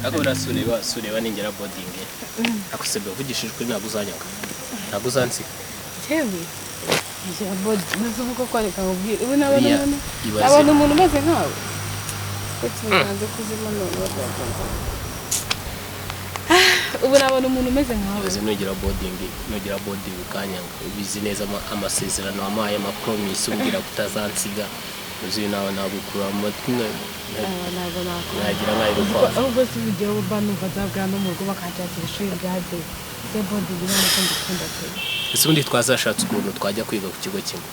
ako sureba ningera boarding akusebe vugishijwe naguzanyanga naguzansi Jewe ngira boarding nazuko kwareka ubwira ubu nabona umuntu umeze nkawe kutunaze kuzima none ubu nabona umuntu umeze nkawe baze nugira boarding kanyanga ubizi neza amasezerano amaye ama promise umbwira kutazansiga uzi nawe nagukura amatwi ntabwo nagira nkayirufa ahubwo si video bano bazabwa no mu rugo bakajya ishuri ryade se boarding none ko ndikunda pe ese undi twazashatse ukuntu twajya kwiga ku kigo kimwe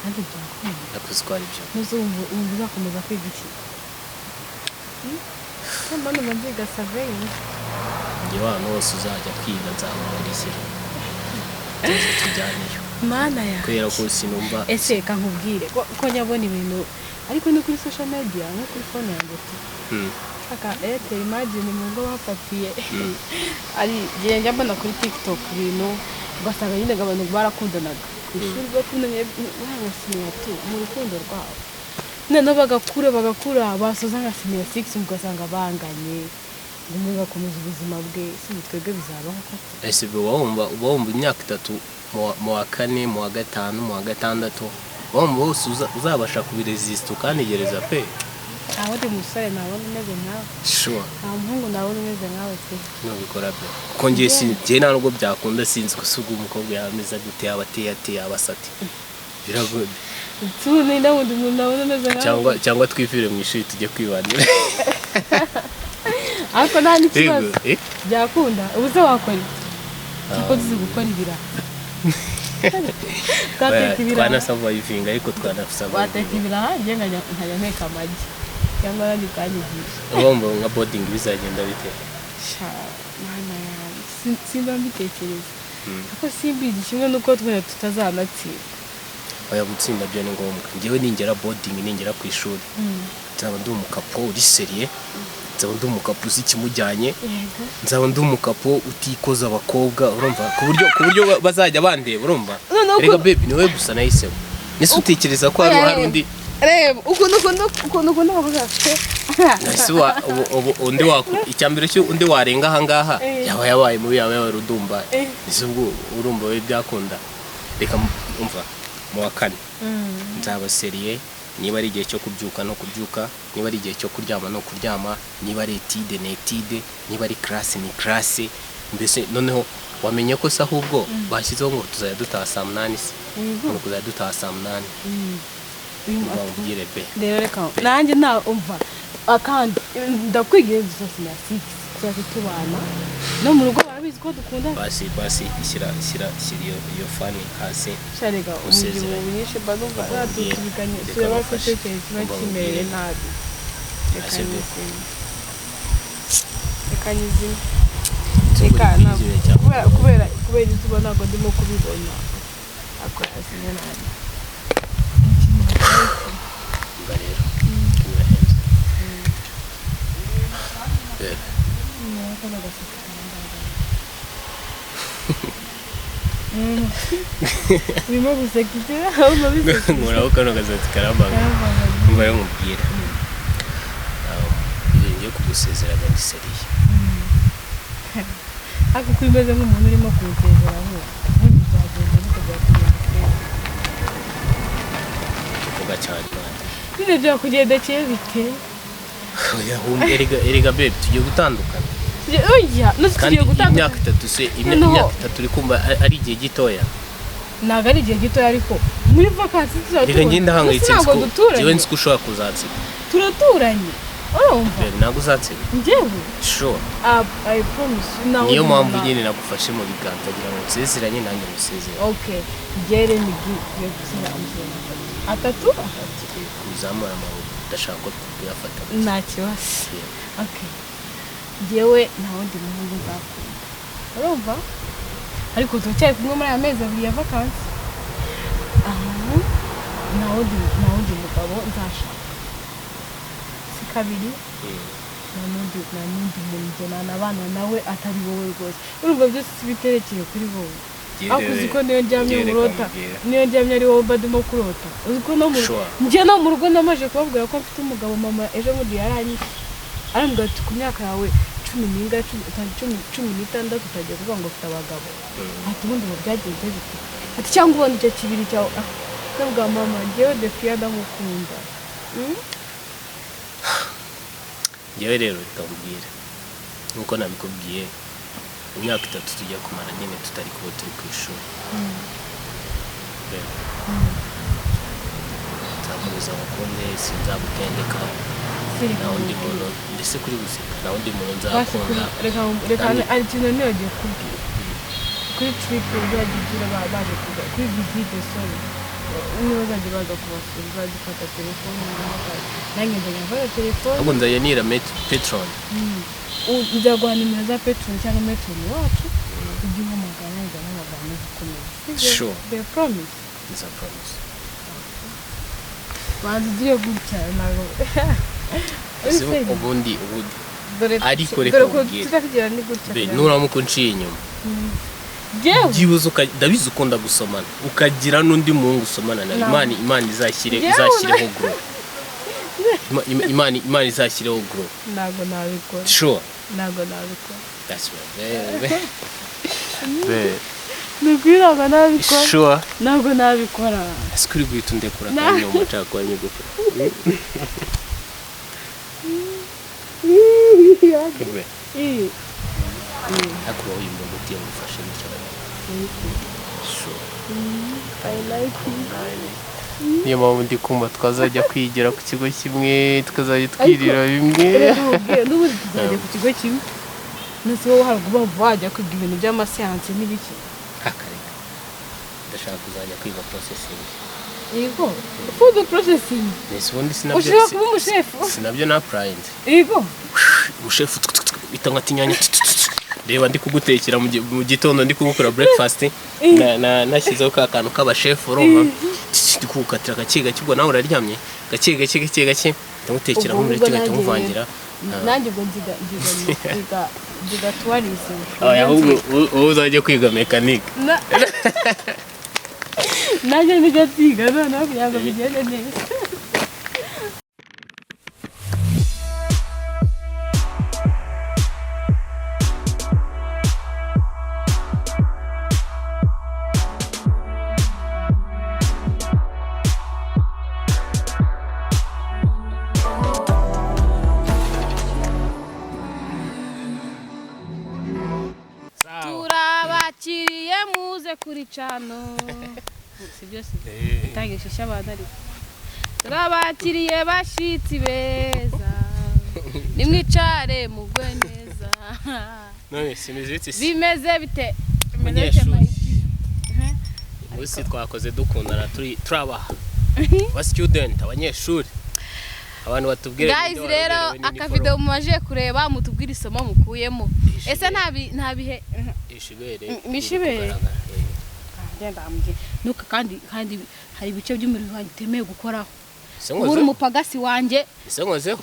kandi byakunda nakuzi ko ari byo ntuzumva uzakomeza kwiga iki mbona banziga surveying ngiye wano wose uzajya kwiga nzamurikira tujyaneyo mana ya kubera ko sinumva ese kankubwire ko nyabona ibintu ariko ni kuri social media no kuri phone yanjye aka imagine mu ngo bafatiye ari njya mbona kuri TikTok ibintu ugasanga nyine abantu barakundanaga ishuri bakundanye nk'abasiniya tu mu rukundo rwabo none bagakura basoza nka senior 6 ugasanga banganye umwe gakomeza ubuzima bwe si twebwe bizabaho ko ese wumva imyaka 3 mu wa 4 mu wa 5 mu wa 6 wumva wose uzabasha kubiresist ukanigereza pe aho de musore nabona umeze nkawe sure nta muhungu nabona umeze nkawe pe no bikora byo kuko ngiye ntabwo byakunda sinzi gusuga umukobwa yameza gute abateye abasati biragoye tuni ndawundi umuntu nabona umeze nkawe cyangwa twivire mu ishuri tujye kwibanira ariko nta n'ikibazo byakunda ubuze wakora kuko tuzi gukora ibiraha twanasavayivinga ariko twanasavayivinga wateka ibiraha njye nkajya nteka amagi cyangwa nandi ukanyigisha urumva nka boarding bizagenda bite mana yanjye simba mbitekereza ariko simbizi kimwe nuko twene tutazanatsinda oya gutsinda byo ni ngombwa njyewe ningera boarding ningera ku ishuri nzaba ndi umukapo uri seriye nzaba ndi umukapo uzi ikimujyanye nzaba ndi umukapo utikoza abakobwa urumva ku buryo bazajya bandeba urumva rega baby niwe gusa nahisemo nese utekereza ko hari undi reba ukuntu bavuga afite nese undi icyambere cyo undi warenga aha ngaha yabaye mubi yabaye rudumba nese ubwo urumva we byakunda reka umva mu wa 4 nzaba seriye niba ari igihe cyo kubyuka no kubyuka niba ari igihe cyo kuryama no kuryama niba ari etide na etide niba ari classe ni classe mbese noneho wamenye ko se ahubwo bashyizeho ngo tuzajya dutaha saa 8 ngo tuzajya dutaha saa 8 ubwire be rero reka nanjye nta umva akandi ndakwigiye gusa na 6 cyangwa tubana no mu rugo barabizi ko dukunda basi ishyira iyo fani hasi sharega umugabo unyishe banumva ratubikanye tureba ko cyekeye kiba kimereye nabi reka kubera izuba ntabwo ndimo kubibona ako yasinye nabi rero Bimo gusekitira ahubwo bisekitira muraho kano gazati karambanga umva yo mubwira ngiye kugusezeranya ndi seriye ako kwimeze nk'umuntu urimo kunsezeraho tuvuga cyane bine byakugendekeye bite erega babe tugiye gutandukana oya tugiye gutandukana imyaka 3 uri kumva ari igihe gitoya ntago ari igihe gitoya ariko muri vacances tuzatubona reka ngenda hangayitse njyewe nzi ko ushobora kuzatsika turaturanye urumva ntabwo uzatsika njyewe sure I promise niyo mpamvu nyine nagufashe mu biganza kugira ngo nsezeranye nanjye musezeranye okay gere nigiye gusina amuzona atatu kuzamura amaboko ndashaka ko tuyafata nta kibazo okay jewe nta wundi muhungu nzakunda urumva ariko tucyari kumwe muri aya mezi 2 ya vacances nta wundi mugabo nzashaka si kabiri nta n'undi muntu nabana nawe atari wowe rwose urumva byose biterekeye kuri wowe ako uziko niyo njyamye urota niyo njyamye ari wowe badimo kurota uziko no mu rugo namaje kubabwira ko mfite umugabo mama ejo muri yaranyise arambwira ati ku myaka yawe 10 utagiye kuvuga ngo ufite abagabo ati ubundi ngo byagenze bite ati cyangwa ubona icyo kibiri cyawe nabwa mama njyewe Defia ndamukunda njyewe rero ndamubwira nkuko nabikubwiye imyaka 3 tujya kumara nyine tutari kuba turi ku ishuri nzakomeza mukunde sinzagutendeka na undi muntu ndetse kuri guseka na undi muntu nzakunda reka ari kintu niyo giye kubwira kuri trip yagiye baje kuza kuri visite sorry niyo baje baza kubasura baje gufata telefone nanjye ndagafata telefone ahubwo nzaye nira Petron nzaguha nimero za Petron cyangwa Metron wacu ujye uhamagara n'abaganga gukomeza sure they promise is a promise bandiye gutya nago ubundi ariko reka ubwire be nuramuko nciye inyuma byibuze ndabizi ukunda gusomana ukagira n'undi muhungu usomana na Imana izashyireho group Imana izashyireho group nago nabikora sure nago nabikora that's right nubwiraga nabikora sure nago nabikora sikuri guhita ndekura kandi mu macaka kwa nyigufa akora uyu muntu utiye mufashe n'icyo sure I like you niyo mpamvu ndi kumva twazajya kwigira ku kigo kimwe tukazajya twirira bimwe n'ubundi tuzajya ku kigo kimwe nese wowe hari kuba wajya kwiga ibintu by'amasiyansi n'ibiki akareka ndashaka kuzajya kwiga processing yego food processing nese ubundi sinabyo ushaka kuba umushefu sinabyo na applied yego umushefu bitanga tinyanya reba ndi kugutekera mu gitondo ndi kugukora breakfast nashyizeho ka kantu k'abashefu urumva ndi kugukatira gakiga kibwo nawe uraryamye gake ndagutekera mu minota igahita muvangira nanjye ubwo nziga tourism ahubwo uzajya kwiga mechanique nanjye nigatiga noneho kugira ngo bigende neza turabakiriye muze kuri cano sibyo itangisha abantu ari turabakiriye bashitsi beza nimwicare mugwe neza none simeze bimeze bite ubusi twakoze dukundana turi abaha ba student abanyeshuri abantu batubwire guys rero aka video mumaje kureba mutubwire isomo mukuyemo ese ntabihe mishibere ngenda amuje nuka kandi hari ibice by'umubiri wanjye temeye gukoraho kubura umupagasi wanjye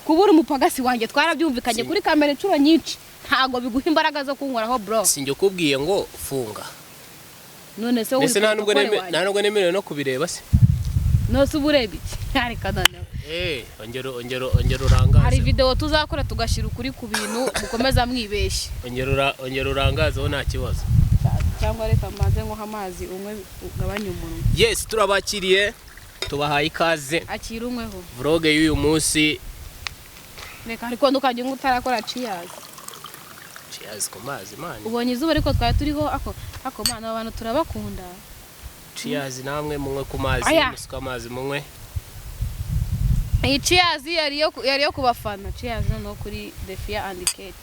kubura umupagasi wanjye twarabyumvikanye kuri kamera incuro nyinshi ntago biguha imbaraga zo kunkoraho bro sinjye kubwiye ngo funga none se uri nta nubwo nemerewe no kubireba se nose uburebe iki ariko none ongera urangaze hari video tuzakora tugashira ukuri ku bintu mukomeza mwibeshye ongera urangazeho nta kibazo cyangwa reka maze ngo amazi umwe ugabanye umuntu yes turabakiriye tubahaye ikaze akira umweho vlog y'uyu munsi reka ariko ndukajye ngutarakora cheers ku mazi man ubonye izuba ariko twari turiho ako mana abantu turabakunda cheers namwe munywe ku mazi musuka amazi munywe iyi cheers yari yo kubafana cheers no kuri Defia and Kate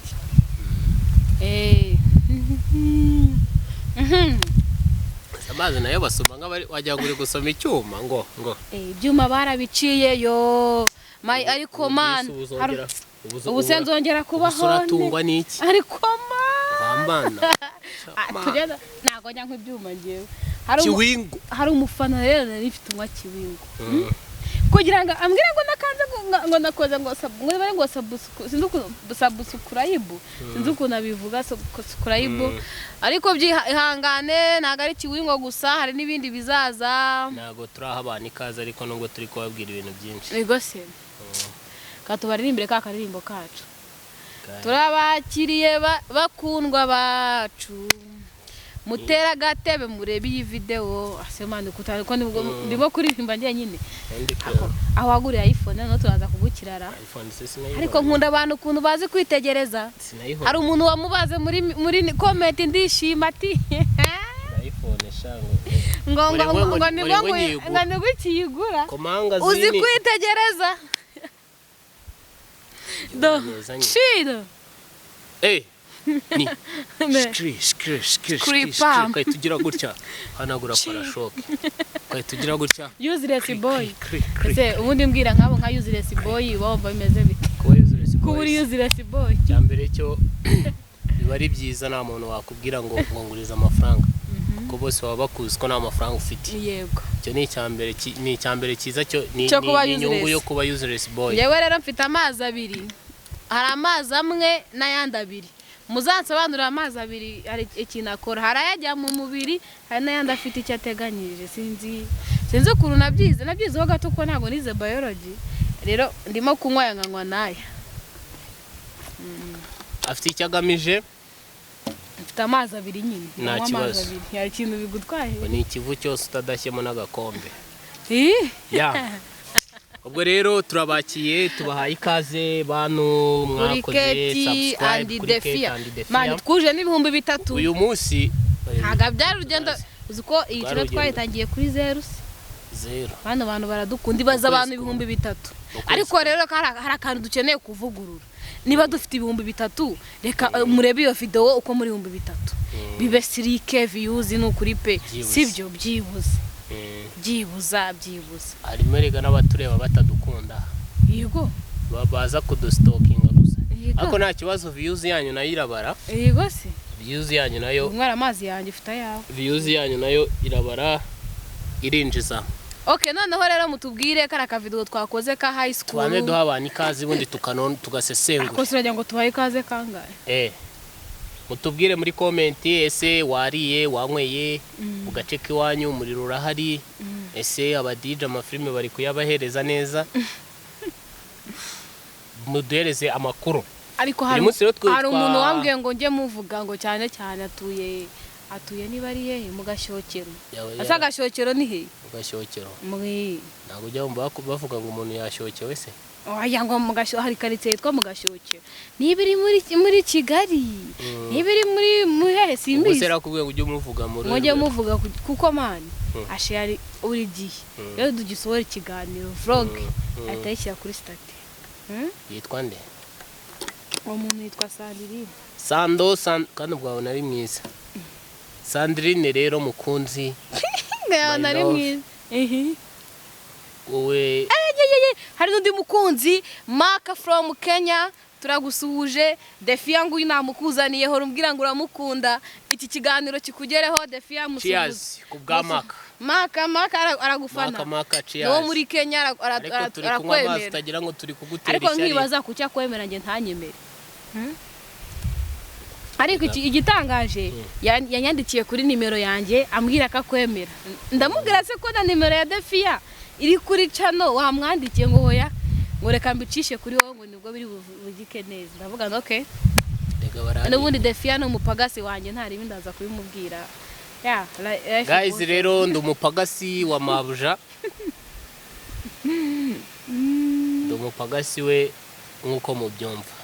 amazi nayo basoma nk'abari wajya guri gusoma icyuma ngo ibyuma barabiciye yo ariko man ubu senzongera kubaho uratungwa n'iki ariko man bambana tugenda nago njya nk'ibyuma ngewe kiwingu hari umufana rero nifite umwa kiwingu kugira ngo ambwire ngo nakanze ngo nakoze ngo subscribe sinzi ukuntu abivuga subscribe ariko byihangane naga ari kiwingo gusa hari nibindi bizaza nago turaha abantu ikaze ariko nubwo turi kubabwira ibintu byinshi yego se katubaririmbe ka karirimbo kacu turabakiriye bakundwa bacu mutera agatebe murebe iyi video asemane kutari ko ndimo kuririmba njye nyine aho waguriye iPhone no turaza kugukirara ariko nkunda abantu kuntu bazi kwitegereza hari umuntu wamubaze muri comment ndishima ati iPhone shango ngo nigukiyigura uzi kwitegereza do chido ni skri kai tugira gutya hanagura parashoke kai tugira gutya useless boy ese ubundi mbwira nkabo nka useless boy wumva bimeze bite kuburi useless boy cyambere cyo biba ari byiza nta muntu wakubwira ngo nguriza amafaranga kuko bose baba bakuzi ko nta mafaranga ufite yego cyo ni icyambere cyiza cyo ni inyungu yo kuba useless boy yewe rero mfite amazi abiri hari amazi amwe n'ayandi abiri muzansobanurira amazi abiri ari ikintu akora hari ayajya mu mubiri hari n'ayandi afite icyo ateganyirije sinzi ukuntu nabyizeho gato ko ntabwo nize biology rero ndimo kunywa yanganywa naya afite icyo agamije mfite amazi abiri nyine nta kibazo hari ikintu bigutwaye ni ikivu cyose utadashyemo n'agakombe ubwo rero turabakiye tubahaye ikaze bantu mwakoze subscribe kuri Kate and Defia man twuje n'ibihumbi 3 uyu munsi ntaga byari urugendo uziko iyi kiro twayitangiye kuri 0 abantu baradukunda ibaza abantu ibihumbi 3 ariko rero hari akantu dukeneye kuvugurura niba dufite ibihumbi 3 reka murebe iyo video uko muri ibihumbi 3 bibe 3k views n'ukuri pe sibyo byibuza ari merega n'abatureba batadukunda yego babaza kudustalkinga gusa ako nta kibazo views yanyu nayo irabara yego se views yanyu nayo umwara amazi yanjye ufite yawe views yanyu nayo irabara irinjiza okay noneho rero mutubwire karaka video twakoze ka high school twane duha abantu ikaze bundi tugasesengura ako siragira ngo tubaye ikaze kangahe mutubwire muri comment ese wariye wanyweye ugaceka iwanyu umuriro urahari ese aba DJ amafilme bari kuyabahereza neza muduhereze amakuru ariko hari umuntu wambwiye ngo njye muvuga ngo cyane atuye niba ari hehe mu Gashyokero asa Gashyokero ni hehe mu Gashyokero ntabwo ujya bavuga ngo umuntu yashyokewe se oya ngo mu Gashyokero hari quartier yitwa mu Gashyokero nibiri muri Kigali nibiri muri hehe simbizi ubwo sera kubwiye ujye muvuga mujye muvuga kuko mani ashari uri gihe rero dugisohora ikiganiro vlog atayishyira kuri state yitwa nde umuntu yitwa Sandrine kandi ubwo nari mwiza Sandrine rero mukunzi nari mwiza wowe hari n'undi mukunzi Mark from Kenya turagusuhuje Defia ngo inamukuzaniye ho rumbwira ngo uramukunda iki kiganiro kikugereho Defia musuhuze cheers kubwa Mark aragufana Mark cheers no muri Kenya arakwemera utagira ngo turi kugutera ariko nkibaza kucya kwemera nge ntanyemere ariko igitangaje yanyandikiye kuri nimero yanjye ambwira ko akwemera ndamubwira se ko na nimero ya Defia iri kuri channel wamwandikiye ngo hoya ngo reka mbicishe kuri wowe ngo nibwo biri bugike neza ndavuga ngo okay n'ubundi Defia no mupagasi wanjye ntari bindaza kubimubwira guys rero ndumupagasi wa mabuja ndumupagasi we nkuko mubyumva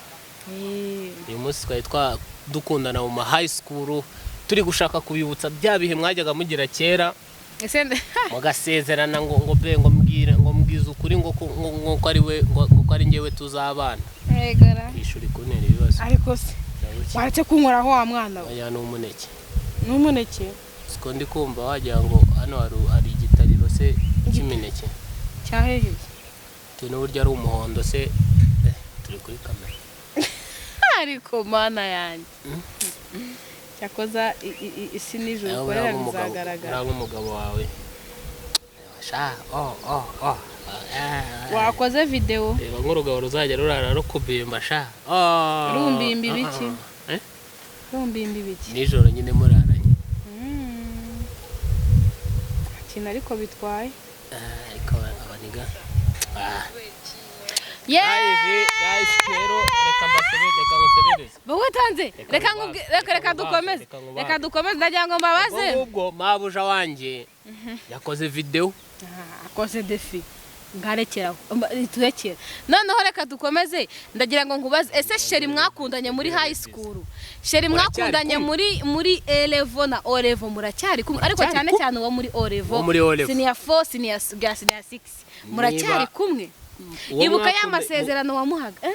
uyu munsi twari dukundana mu high school turi gushaka kubibutsa bya bihe mwajyaga mugira kera mugasezerana ngo mbwiza ukuri ngo ari njyewe tuzabana ishuri kuntera ibibazo ariko se waretse kunkoraho wa mwana we oya n'umuneke siko ndi kumva wagira ngo hano hari igitariro se cy'imineke cyahehe n'uburyo ari umuhondo se turi kuri kamera ariko mana yanjye cyakoza isi nijoro korera bizagaragara nk'umugabo wawe wakoze video reba nk'urugabo ruzajya rurara rukubimba rumbimbi biki rumbimbi biki nijoro nyine muraranye kintu ariko bitwaye ariko abaniga guys rero reka ngusebereze wowe tanze reka dukomeze ndagira ngo mbabaze ubwo mabuja wanjye yakoze video akoze defi ngarekeraho turekera noneho reka dukomeze ndagira ngo nkubaze ese sheri mwakundanye muri high school sheri mwakundanye muri elevo na orevo muracyari kumwe ariko cyane cyane uwo muri orevo senior 4 senior 6 muracyari kumwe ibuka y'amasezerano wamuhaga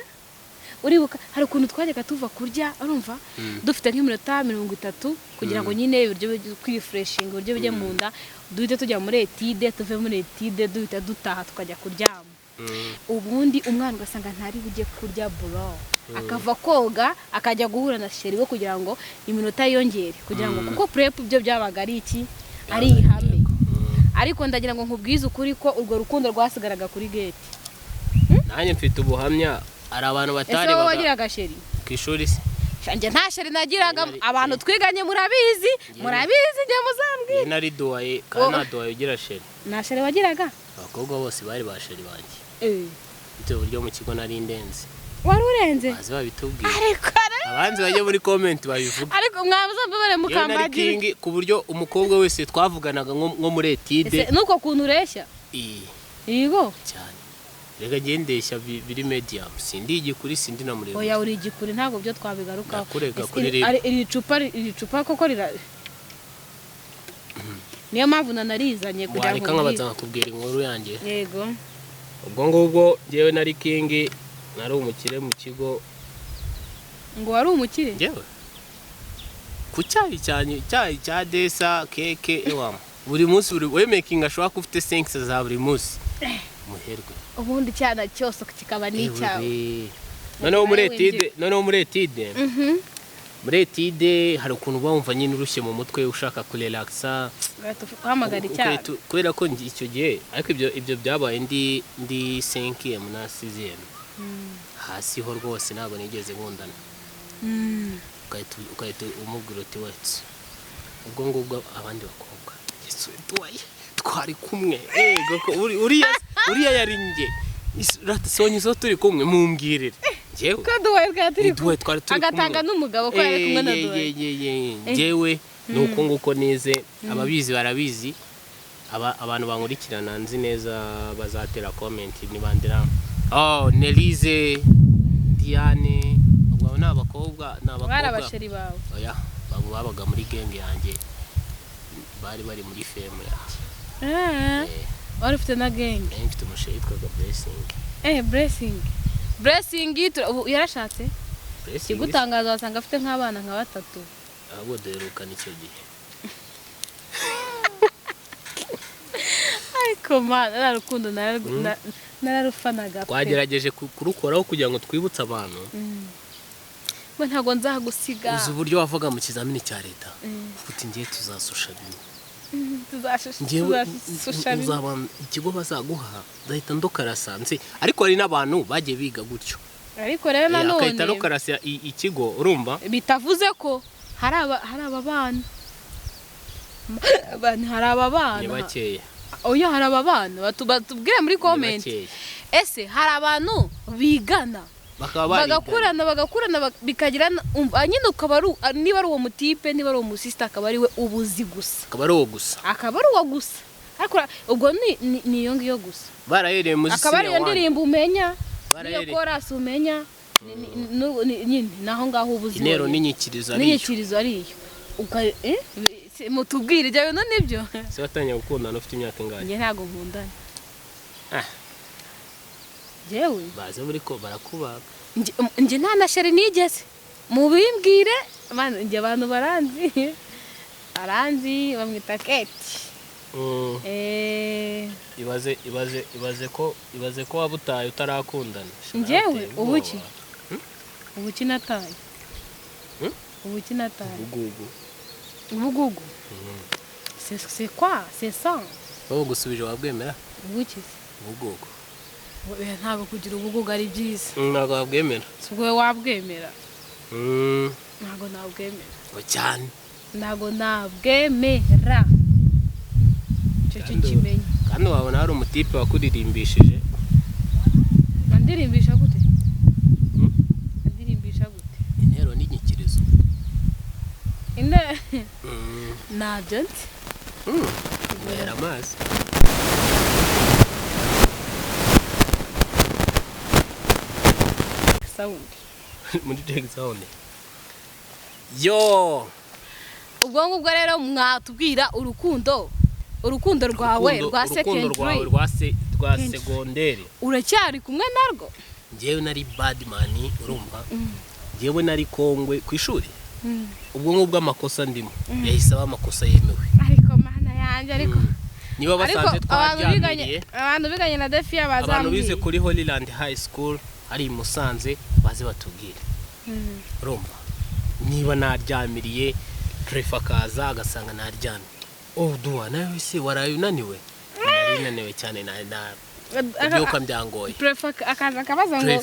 uribuka hari ukuntu twajyaga tuva kurya urumva dufite nk'iminota 30 kugira ngo nyine ibiryo kwifreshinga uburyo bijye mu nda duhite tujya muri etide tuve muri etide duhita dutaha tukajya kuryama ubundi umwana ugasanga ntari bujye kurya bro akava koga akajya guhura na sheri we kugira ngo iminota yongere kugira ngo kuko prep byo byabaga ari iki ari ihame ariko ndagira ngo nkubwize ukuri ko urwo rukundo rwasigaraga kuri gate nanjye mfite ubuhamya ari abantu batari baga wagiraga sheri kwishuri se Shanje nta sheri nagiraga abantu twiganye murabizi nge muzambwira nari duwaye kana duwaye ugira sheri nta sheri wagiraga abakobwa bose bari ba sheri banjye bite buryo mu kigo nari ndenze wari urenze bazi babitubwiye ariko abanzi bajye muri comment babivuga ariko mwabuzamba bare mukambagira ku buryo umukobwa wese twavuganaga nko muri etide nuko kuntu ureshya yego cyane rega gendesha biri medium sindi igikuri sindi na murebe oya uri igikuri ntago byo twabigaruka kurega kuri iri cupa koko rira niyo mpamvu narizanye kugira ngo nkabaza nkakubwira inkuru yanjye yego ubwo ngubwo jewe nari king nari umukire mu kigo ngo wari umukire jewe ku cyayi cya desa keke ewam buri munsi we making ashobora kufite 5 za buri munsi muherwe ubundi cyana cyose kikaba n'icyawe noneho muri etide muri etide hari ukuntu bumva nyine urushye mu mutwe ushaka kurelaxa uhamagara icyaha kubera ko icyo gihe ariko ibyo byabaye ndi 5e na 6e hasi ho rwose ntabwo nigeze nkundana ukahita umubwira uti wetse ubwo ngubwo abandi bakobwa twari kumwe uriya yari nge sonye zo turi kumwe mumbwirire njyewe ko duwaye twari agatanga n'umugabo ko yari kumwe na duwaye njyewe nuko nguko nize ababizi barabizi abantu bankurikirana nzi neza bazatera comment nibandira Nelize Diane ubwo n'abakobwa barabasheri bawe oya babaga muri gang yanjye bari muri femme yanjye wari ufite na gang mfite umusheri yitwaga Blessing yarashatse kigutangaza wasanga afite nk'abana nka 3 ahubwo duheruka n'icyo gihe ariko nararukundo nararufanaga twagerageje kurukoraho kugira ngo twibutse abantu we ntago nzagusiga uzi uburyo wavuga mu kizamini cya leta uti ngiye tuzasushanya uzaba ikigo bazaguha zahita ndokarasanze ariko hari n'abantu bagiye biga gutyo ariko rero nanone akahita ndokarasa ikigo urumva bitavuze ko hari ababana hari ababana ni bakeya oya hari ababana batubwire muri comment ese hari abantu bigana bagakurana bikagira nyine ukaba niba ari uwo mutipe niba ari uwo musista akaba ari we ubuzi gusa akaba ari uwo gusa ariko ubwo ni iyo ngiyo gusa barahereye muri akaba ari iyo ndirimbo umenya niyo chorus umenya nyine naho ngaho ubuzi intero n'inyikirizo ariyo mutubwire ibyo bintu nibyo se watanya gukundana ufite imyaka ingahe nge ntago nkundana jewe baze muri ko barakubaga nge nta na sheri nigeze mubimbwire nge abantu baranzi bamwita Kate ibaze ko wabutaye utarakundana ngewe ubuki nataye ubugugu c'est quoi c'est ça wowe gusubije wabwemera ubuki ubugugu ntabwo kugira ubugugu ari byiza ntabwo wabwemera ubwo wabwemera ntabwo nabwemera cyane ntabwo nabwemera cyo kimenye kandi wabona hari umutipe wakuririmbishije Adirimbisha gute? Adirimbisha gute? intero n'inyikirizo ntabyo nzi. Kubera amazi Sound. muri Drake Sound. Yo Ubwo ngubwo rero mwatubwira urukundo rwawe rwa secondary rwa segonderi uracyari kumwe narwo? njyewe nari badman urumva njyewe nari kongwe ku ishuri ubwo ngubwo amakosa ndimo yahise aba amakosa yemewe ariko mana yanjye ariko niba basanze twaryamiriye abantu biganye na Defia bazambye abantu bize kuri Holyland High School ari Musanze baze batubwire urumva niba naryamiriye prefa kaza agasanga naryamye duwa nawe se waraye unaniwe nari naniwe cyane na byuka mbyangoye prefa akaza kabaza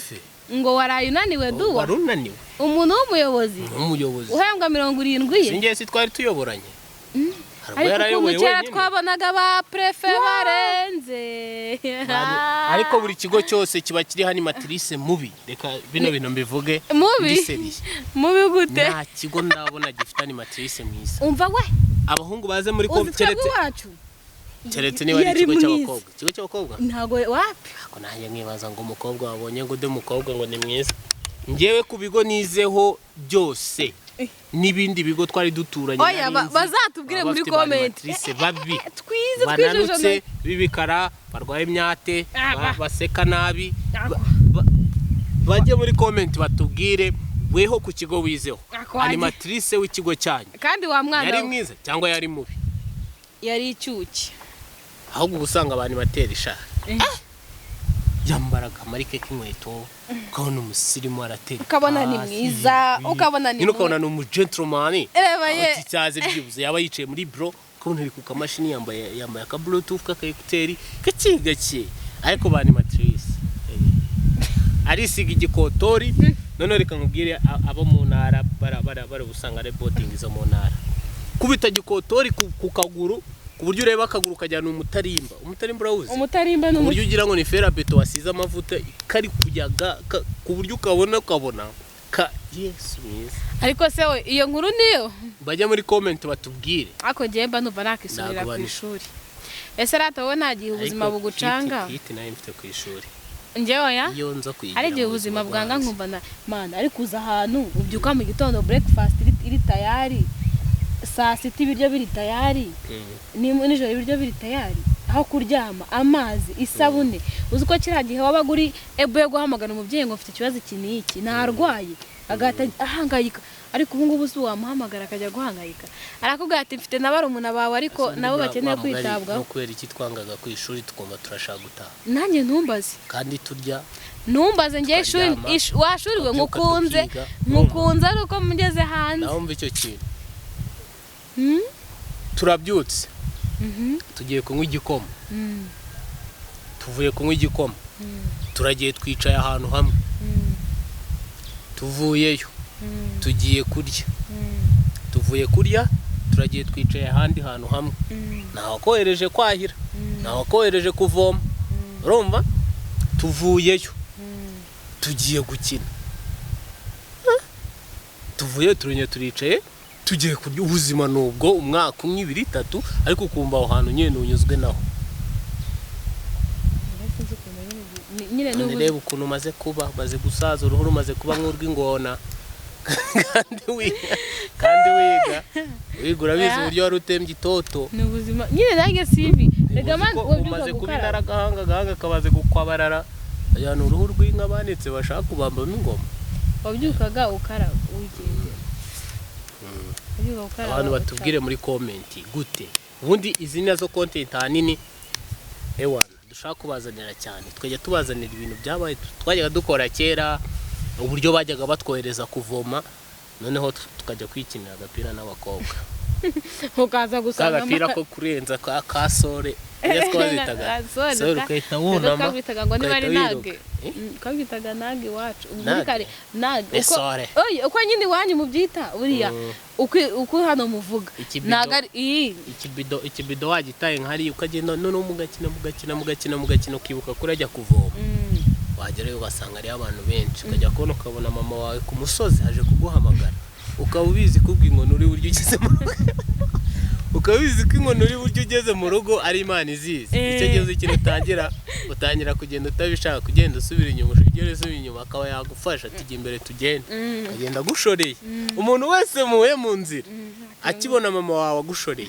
ngo waraye unaniwe duwa warunaniwe umuntu w'umuyobozi uhembwa 70 singiye si twari tuyoboranye ariko kumukera twabonaga ba prefe barenze ariko buri kigo cyose kiba kiri hani matrice mubi reka bino bintu mbivuge mubi gute nta kigo ndabona gifite hani matrice mwiza umva we abahungu baze muri keretse niba ari ikigo cy'abakobwa ntago wapi ako nanjye nkibaza ngo umukobwa wabonye ngo ude mukobwa ngo ni mwiza ngewe ku bigo nizeho byose n'ibindi bigo twari duturanye oya bazatubwire muri comment babi twize bananutse bibikara barwaye imyate baseka nabi bajye muri comment batubwire weho ku kigo wizeho animatrice w'ikigo cyanyu kandi wa mwana yari mwiza cyangwa yari mubi yari icyuki ahubwo gusanga abantu batera ishaka yambaraga marike k'inkweto ukabona umusirimu aratera ukabona ni mwiza ukabona ni umugentleman cyaze byibuze yaba yicaye muri bro ukabona ari ku kamashini yambaye aka bluetooth k'akayekuteri gake ariko bani matrice arisiga igikotori none reka nkubwire abo mu ntara bara busanga reporting zo mu ntara kubita gikotori ku kaguru ku buryo ureba akaguru kajyana umutarimba urawuzi umutarimba no buryo ugira ngo ni ferabeto wasize amavuta kari kujyaga ku buryo ukabona ka Yesu mwiza ariko se we iyo nkuru niyo bajya muri comment batubwire ako jemba numva nakisubira ku ishuri ese rata wowe nagiye ubuzima bugucanga hiti nayo mfite ku ishuri njyewe ya iyo nza kuyigira ari gihe ubuzima bwanga nkumva na man ari kuza ahantu ubyuka mu gitondo breakfast iri tayari saa sita ibiryo biri tayari nijoro ibiryo biri tayari aho kuryama amazi isabune uzi ko kiriya gihe wabaga uri ebo yo guhamagara umubyeyi ngo mfite ikibazo iki n'iki ntarwaye agahita ahangayika ariko ubu ngubu uzi wamuhamagara akajya guhangayika arakubwira ati mfite na barumuna bawe ariko nabo bakeneye kwitabwaho no kubera iki twangaga ku ishuri tukumva turashaka gutaha nanjye ntumbaze kandi turya ntumbaze ngiye washuriwe nkukunze ari uko mugeze hanze naho mva icyo kintu turabyutse tugiye kunywa igikoma tuvuye kunywa igikoma turagiye twicaye ahantu hamwe tuvuyeyo tugiye kurya tuvuye kurya turagiye twicaye ahandi hantu hamwe ntaho kohereje kwahira ntaho kohereje kuvoma urumva tuvuyeyo tugiye gukina tuvuye turicaye tugiye kurya ubuzima nubwo umwaka 1 2 3 ariko kumva aho hantu nyene unyuzwe naho reba ukuntu maze kuba maze gusaza uruhu rumaze kuba nk'urw'ingona kandi wiga urabizi uburyo wari utembye itoto ni ubuzima nyine nange sibi rega man umaze kubinara agahanga kabaze gukwabarara ayana uruhu rw'inka banitse bashaka kubambamo ingoma wabyukaga ukaraba wigendera abantu batubwire muri comment gute ubundi izina zo content hanini ewana dushaka kubazanira cyane twajya tubazanira ibintu byabaye twajyaga dukora kera uburyo bajyaga batwohereza kuvoma noneho tukajya kwikinira agapira n'abakobwa ukaza gusanga agapira ko kurenza ka sore twazitaga sore ukahita wunama ukabitaga ngo niba ari nage ukabitaga nage wacu ubukare nage uko nyine wanyu mubyita buriya uko hano muvuga naga ikibido wagitaye nkari ukagenda none mugakina ukibuka kurajya kuvoma wagerayo ugasanga ari abantu benshi ukajya kubona ukabona mama wawe ku musozi aje kuguhamagara ukaba ubizi ko ubw'inkono uri buryo ugeze mu rugo ukaba ubizi ko inkono uri buryo ugeze mu rugo ari Imana izizi icyo gihe ikintu utangira kugenda utabishaka kugenda usubira inyuma akaba yagufasha tujya imbere tugende agenda gushoreye umuntu wese muwe mu nzira akibona mama wawe agushoreye